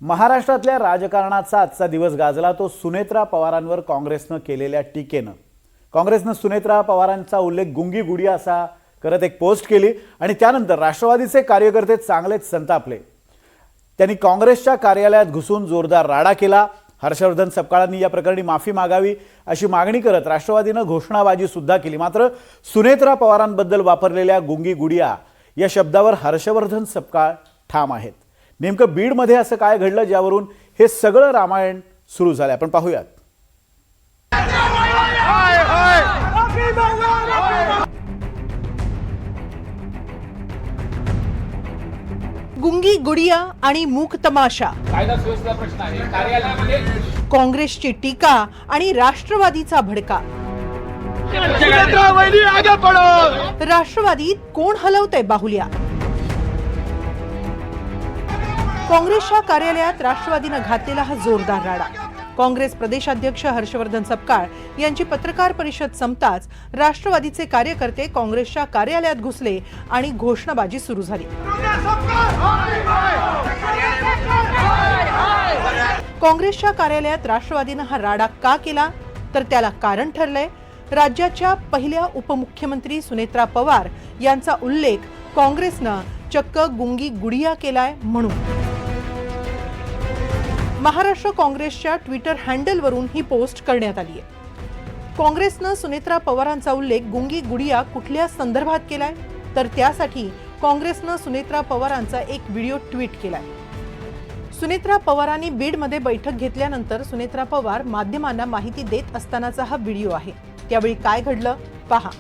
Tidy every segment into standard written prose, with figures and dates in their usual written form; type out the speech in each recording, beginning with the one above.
महाराष्ट्रातल्या राजकारणाचा आजचा दिवस गाजला तो सुनेत्रा पवारांवर काँग्रेसनं केलेल्या टीकेनं। काँग्रेसनं सुनेत्रा पवारांचा उल्लेख गुंगी गुडिया असा करत एक पोस्ट केली आणि त्यानंतर राष्ट्रवादीचे कार्यकर्ते चांगलेच संतापले। त्यांनी काँग्रेसच्या कार्यालयात घुसून जोरदार राडा केला। हर्षवर्धन सपकाळांनी या प्रकरणी माफी मागावी अशी मागणी करत राष्ट्रवादीनं घोषणाबाजी सुद्धा केली। मात्र सुनेत्रा पवारांबद्दल वापरलेल्या गुंगी गुडिया या शब्दावर हर्षवर्धन सपकाळ ठाम आहेत। नेमकं बीडमध्ये असं काय घडलं ज्यावरून हे सगळं रामायण सुरू झालं आपण पाहूयात। गुंगी गुडिया आणि मूक तमाशा, कायदा सुव्यवस्थेचा प्रश्न आहे कार्यालयामध्ये, काँग्रेसची टीका आणि राष्ट्रवादीचा भडका। राष्ट्रवादीत कोण हलवतंय बाहुल्या? काँग्रेसच्या कार्यालयात राष्ट्रवादीनं घातलेला हा जोरदार राडा। काँग्रेस प्रदेशाध्यक्ष हर्षवर्धन सपकाळ यांची पत्रकार परिषद संपताच राष्ट्रवादीचे कार्यकर्ते काँग्रेसच्या कार्यालयात घुसले आणि घोषणाबाजी सुरू झाली। काँग्रेसच्या कार्यालयात राष्ट्रवादीनं हा राडा का केला तर त्याला कारण ठरलंय राज्याच्या पहिल्या उपमुख्यमंत्री सुनेत्रा पवार यांचा उल्लेख काँग्रेसनं चक्क गुंगी गुडिया केलाय म्हणून। महाराष्ट्र काँग्रेसच्या ट्विटर हँडलवरून ही पोस्ट करण्यात आली आहे। काँग्रेसनं सुनेत्रा पवारांचा उल्लेख गुंगी गुडिया कुठल्या संदर्भात केलाय तर त्यासाठी काँग्रेसनं सुनेत्रा पवारांचा एक व्हिडिओ ट्विट केलाय। सुनेत्रा पवारांनी बीडमध्ये बैठक घेतल्यानंतर सुनेत्रा पवार माध्यमांना माहिती देत असतानाचा हा व्हिडिओ आहे। त्यावेळी काय घडलं पहा।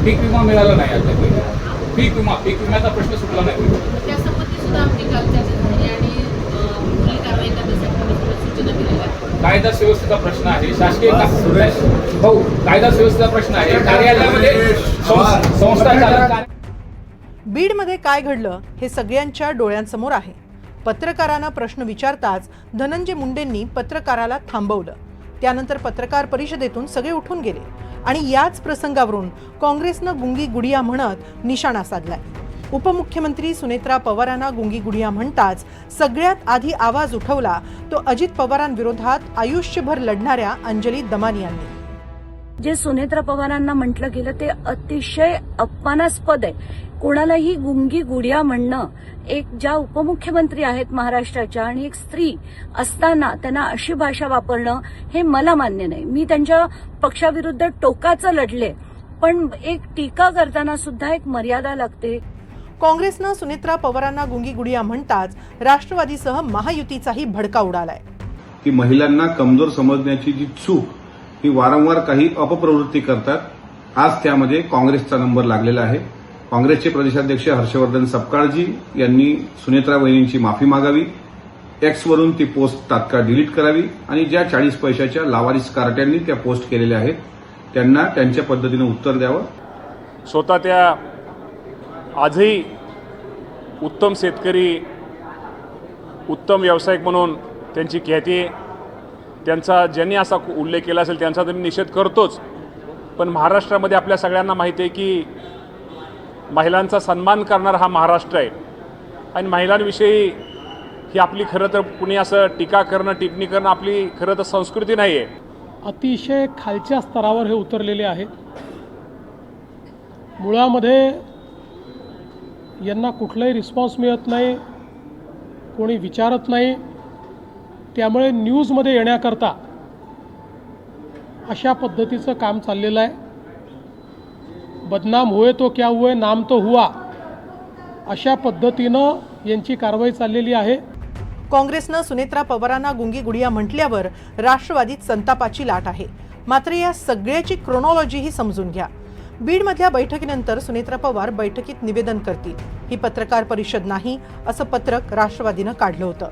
पीक विमा मिळाला नाही आता, पीक विम्याचा प्रश्न सुटला नाही। त्या संबंधी सुद्धा आमची काल चर्चा झाली आणि पुढील कारवाई करण्यासाठी सूचना दिलेल्या आहेत। कायदा सुव्यवस्थेचा प्रश्न आहे, शासकीय कायदा सुव्यवस्थेचा प्रश्न आहे कार्यालयामध्ये संस्था चालक। बीडमध्ये काय घडलं हे सगळ्यांच्या डोळ्यांसमोर आहे। पत्रकारांना प्रश्न विचारताच धनंजय मुंडेंनी पत्रकाराला थांबवलं। त्यानंतर पत्रकार परिषदेतून सगळे उठून गेले आणि याच प्रसंगावरून काँग्रेसनं गुंगी गुडिया म्हणत निशाणा साधलाय। उपमुख्यमंत्री सुनेत्रा पवारांना गुंगी गुडिया म्हणताच सगळ्यात आधी आवाज उठवला तो अजित पवारांविरोधात आयुष्यभर लढणाऱ्या अंजली दमानी यांनी। जे सुनेत्रा पवारांना म्हटलं गेलं ते अतिशय अपमानास्पद आहे। कोणालाही गुंगी गुडिया म्हणणं, एक ज्या उपमुख्यमंत्री आहेत महाराष्ट्राच्या आणि एक स्त्री असताना त्यांना अशी भाषा वापरणं हे मला मान्य नाही। मी त्यांच्या पक्षाविरुद्ध टोकाचं लढले, पण एक टीका करताना सुद्धा एक मर्यादा लागते। काँग्रेसनं सुनेत्रा पवारांना गुंगी गुडिया म्हणताच राष्ट्रवादीसह महायुतीचाही भडका उडालाय। की महिलांना कमजोर समजण्याची जी चूक ही वारंवार काही अपप्रवृत्ती करतात। आज त्यामध्ये काँग्रेसचा नंबर लागलेला आहे। काँग्रेसचे प्रदेशाध्यक्ष हर्षवर्धन सपकाळजी यांनी सुनेत्रा वहिनींची माफी मागावी, एक्सवरून ती पोस्ट तात्काळ डिलीट करावी आणि ज्या 40 पैशाच्या लावारिस कार्ट्यांनी त्या पोस्ट केलेल्या आहेत त्यांना त्यांच्या पद्धतीने उत्तर द्यावं। स्वतः त्या आजही उत्तम शेतकरी, उत्तम व्यावसायिक म्हणून त्यांची ख्याती आहे। त्यांचा ज्यांनी असा उल्लेख केला असेल त्यांचा तर मी निषेध करतोच, पण महाराष्ट्रामध्ये आपल्या सगळ्यांना माहिती आहे की महिलांचा सन्मान करणारा हा महाराष्ट्र आहे आणि महिलांविषयी ही आपली खरं तर कुणी असं टीका करणं, टिप्पणी करणं आपली खरं तर संस्कृती नाही आहे। अतिशय खालच्या स्तरावर हे उतरलेले आहेत। मुळामध्ये यांना कुठलाही रिस्पॉन्स मिळत नाही, कोणी विचारत नाही, त्यामुळे न्यूजमध्ये येण्याकरता अशा पद्धतीचं काम चाललेलं आहे। बदनाम हुए तो क्या हुए, नाम तो हुआ, अशा पद्धतीनं यांची कारवाई चाललेली आहे। काँग्रेसनं सुनेत्रा पवारांना गुंगी गुडिया म्हटल्यावर राष्ट्रवादीत संतापाची लाट आहे। मात्र या सगळ्याची क्रोनॉलॉजीही समजून घ्या। बीडमधल्या बैठकीनंतर सुनेत्रा पवार बैठकीत निवेदन करतील, ही पत्रकार परिषद नाही असं पत्रक राष्ट्रवादीनं काढलं होतं।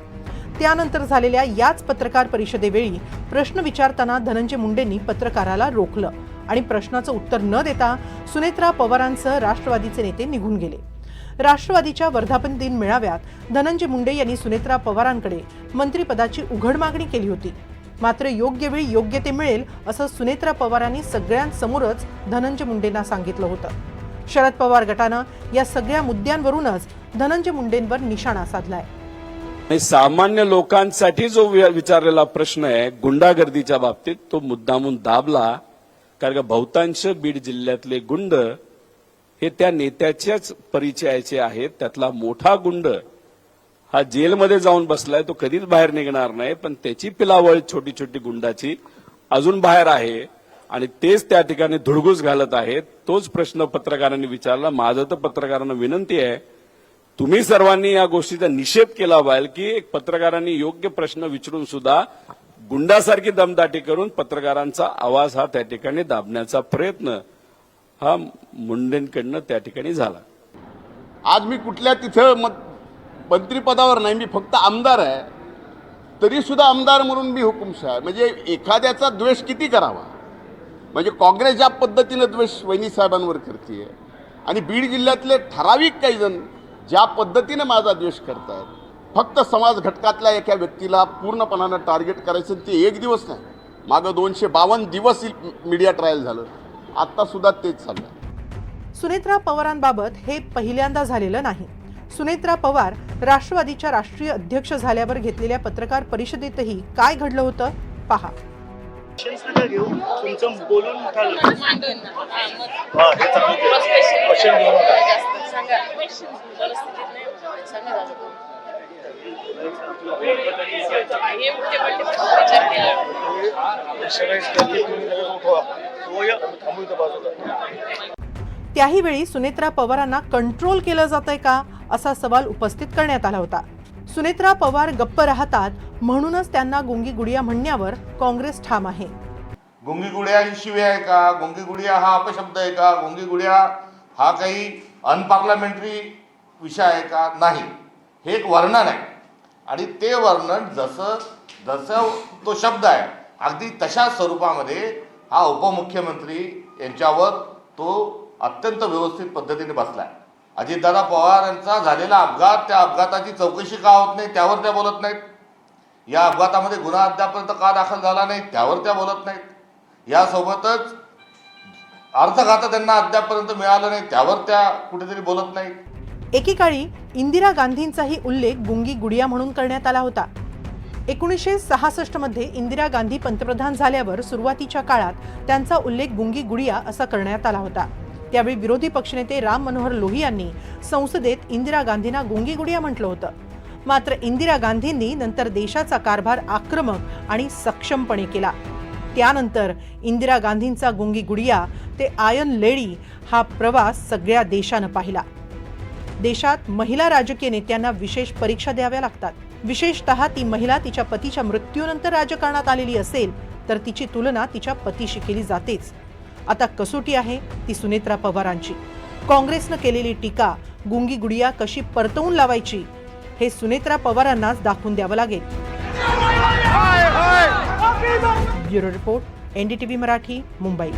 त्यानंतर झालेल्या याच पत्रकार परिषदेवेळी प्रश्न विचारताना धनंजय मुंडेंनी पत्रकाराला रोखलं आणि प्रश्नाचं उत्तर न देता सुनेत्रा पवारांसह राष्ट्रवादीचे नेते निघून गेले। राष्ट्रवादीच्या वर्धापन दिन मेळाव्यात धनंजय मुंडे यांनी सुनेत्रा पवारांकडे मंत्रिपदाची उघड मागणी केली होती। मात्र योग्य वेळी योग्य ते मिळेल असं सुनेत्रा पवारांनी सगळ्यांसमोरच धनंजय मुंडेंना सांगितलं होतं। शरद पवार गटानं या सगळ्या मुद्द्यांवरूनच धनंजय मुंडेंवर निशाणा साधलाय। आणि सामान्य लोकांसाठी जो विचारलेला प्रश्न आहे गुंडागर्दीच्या बाबतीत, तो मुद्दामून दाबला. कारण का बहुतांश बीड जिल्ह्यातले गुंड हे त्या नेत्याच्याच परिचयाचे आहेत. त्यातला मोठा गुंड हा जेलमध्ये जाऊन बसलाय, तो कधीच बाहेर निघणार नाही, पण त्याची पिलावळ छोटी छोटी गुंडाची अजून बाहेर आहे आणि तेच त्या ठिकाणी धुडगूस घालत आहेत. तोच प्रश्न पत्रकारांनी विचारला. माझं तर पत्रकारांना विनंती आहे, तुम्ही सर्वांनी या गोष्टीचा निषेध केला पाहिजे की एक पत्रकारांनी योग्य प्रश्न विचारून सुद्धा गुंडासारखी दमदाटी करून पत्रकारांचा आवाज हा त्या ठिकाणी दाबण्याचा प्रयत्न हा मुंडेंकडनं त्या ठिकाणी झाला. आज मी कुठल्या तिथं मंत्रिपदावर नाही, मी फक्त आमदार आहे, तरी सुद्धा आमदार म्हणून मी हुकुमशाह आहे. म्हणजे एखाद्याचा द्वेष किती करावा, म्हणजे काँग्रेस ज्या पद्धतीनं द्वेष वहिनी साहेबांवर करते आणि बीड जिल्ह्यातले ठराविक काही जण ज्या पद्धतीने माझा द्वेष करतायत, फक्त समाज घटकातल्या एका व्यक्तीला पूर्णपणानं टार्गेट करायचं, ते एक दिवस नाही, मागं 252 दिवस मीडिया ट्रायल झालं, आता सुद्धा तेच चाललं. सुनेत्रा पवारांबाबत हे पहिल्यांदा झालेलं नाही. सुनेत्रा पवार राष्ट्रवादीच्या राष्ट्रीय अध्यक्ष झाल्यावर घेतलेल्या पत्रकार परिषदेतही काय घडलं होतं पहा. त्याही वेळी सुनेत्रा पवारांना कंट्रोल केलं जातंय का असा सवाल उपस्थित करण्यात आला होता. सुनेत्रा पवार गप्प राहतात म्हणूनच त्यांना गुंगी गुडिया म्हणण्यावर काँग्रेस ठाम आहे. गुंगी गुडिया ही शिवी आहे का? गुंगी गुडिया हा अपशब्द आहे का? गुंगी गुडिया हा काही अनपार्लमेंटरी विषय आहे का? नाही, हे एक वर्णन आहे आणि ते वर्णन जसं तो शब्द आहे अगदी तशा स्वरूपामध्ये हा उपमुख्यमंत्री यांच्यावर तो अत्यंत व्यवस्थित पद्धतीने बसलाय. अजितदादा पवार यांचा झालेला अपघात, त्या अपघाताची चौकशी का होत नाही त्यावर त्या बोलत नाहीत. या अपघातामध्ये गुन्हा अद्यापर्यंत का दाखल झाला नाही त्यावर त्या बोलत नाहीत. यासोबतच अर्थखातं त्यांना अद्यापर्यंत मिळालं नाही त्यावर त्या कुठेतरी बोलत नाहीत. एकेकाळी इंदिरा गांधींचाही उल्लेख गुंगी गुडिया म्हणून करण्यात आला होता. 1966 मध्ये इंदिरा गांधी पंतप्रधान झाल्यावर सुरुवातीच्या काळात त्यांचा उल्लेख गुंगी गुडिया असा करण्यात आला होता. त्यावेळी विरोधी पक्षनेते राम मनोहर लोहियांनी संसदेत इंदिरा गांधींना गुंगी गुडिया म्हटलं होतं. मात्र इंदिरा गांधींनी नंतर देशाचा कारभार आक्रमक आणि सक्षमपणे केला. त्यानंतर इंदिरा गांधींचा गुंगी गुडिया ते आयर्न लेडी हा प्रवास सगळ्या देशानं पाहिला. देशात महिला राजकीय नेत्यांना विशेष परीक्षा द्याव्या लागतात. विशेषतः ती महिला तिच्या पतीच्या मृत्यूनंतर राजकारणात आलेली असेल तर तिची तुलना तिच्या पतीशी केली जातेच. आता कसोटी आहे ती सुनेत्रा पवारांची. काँग्रेसनं केलेली टीका गुंगी गुडिया कशी परतवून लावायची हे सुनेत्रा पवारांनाच दाखवून द्यावं लागेल. Bureau report, NDTV Marathi, Mumbai.